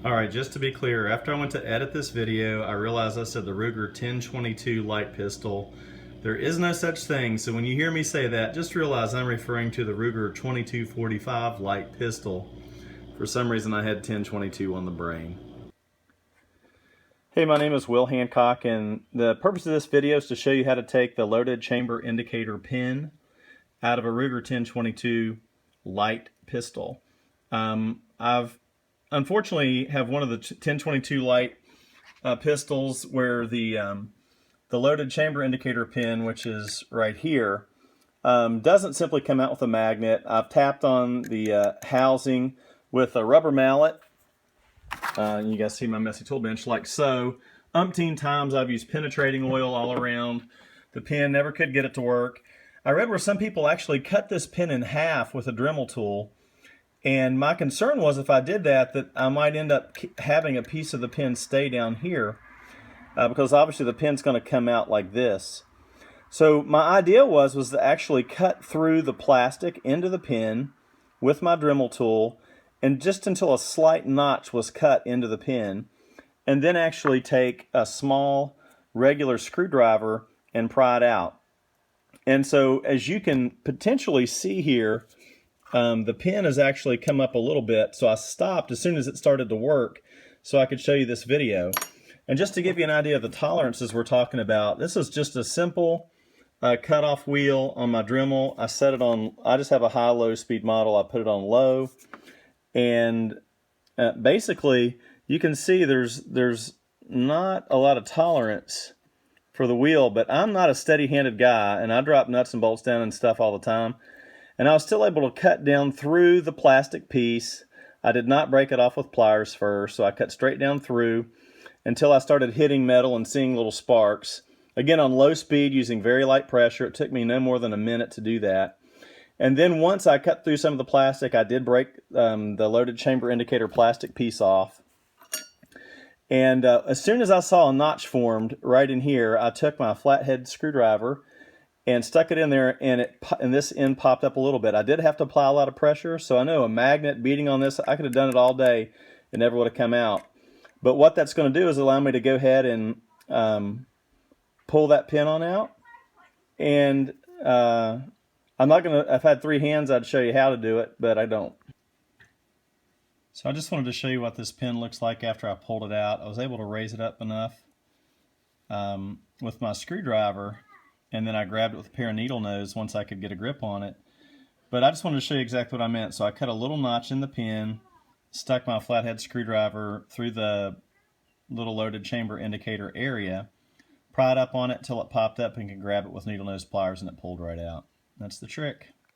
Alright, just to be clear, after I went to edit this video, I realized I said the Ruger 1022 Lite pistol. There is no such thing, so when you hear me say that, just realize I'm referring to the Ruger 2245 Lite pistol. For some reason I had 1022 on the brain. Hey, my name is Will Hancock, and the purpose of this video is to show you how to take the loaded chamber indicator pin out of a Ruger 1022 Lite pistol. I've unfortunately have one of the 1022 Lite pistols where the loaded chamber indicator pin, which is right here, doesn't simply come out with a magnet. I've tapped on the housing with a rubber mallet. You guys see my messy tool bench like so. Umpteen times I've used penetrating oil all around the pin, never could get it to work. I read where some people actually cut this pin in half with a Dremel tool, and my concern was if I did that, that I might end up having a piece of the pin stay down here, because obviously the pin's going to come out like this. So my idea was to actually cut through the plastic into the pin with my Dremel tool, and just until a slight notch was cut into the pin, and then actually take a small regular screwdriver and pry it out. And so as you can potentially see here, the pin has actually come up a little bit, so I stopped as soon as it started to work so I could show you this video. And just to give you an idea of the tolerances we're talking about, this is just a simple cutoff wheel on my Dremel. I set it on, I just have a high-low speed model. I put it on low, and basically you can see there's not a lot of tolerance for the wheel, but I'm not a steady-handed guy, and I drop nuts and bolts down and stuff all the time. And I was still able to cut down through the plastic piece. I did not break it off with pliers first, so I cut straight down through until I started hitting metal and seeing little sparks. Again, on low speed, using very light pressure. It took me no more than a minute to do that. And then once I cut through some of the plastic, I did break the loaded chamber indicator plastic piece off. And as soon as I saw a notch formed right in here, I took my flathead screwdriver and stuck it in there, and this end popped up a little bit. I did have to apply a lot of pressure, so I know a magnet beating on this, I could have done it all day, it never would have come out. But what that's going to do is allow me to go ahead and pull that pin on out. And I'm not going to, if I had three hands, I'd show you how to do it, but I don't. So I just wanted to show you what this pin looks like after I pulled it out. I was able to raise it up enough with my screwdriver, and then I grabbed it with a pair of needle nose once I could get a grip on it. But I just wanted to show you exactly what I meant. So I cut a little notch in the pin, stuck my flathead screwdriver through the little loaded chamber indicator area, pried up on it till it popped up, and could grab it with needle nose pliers, and it pulled right out. That's the trick.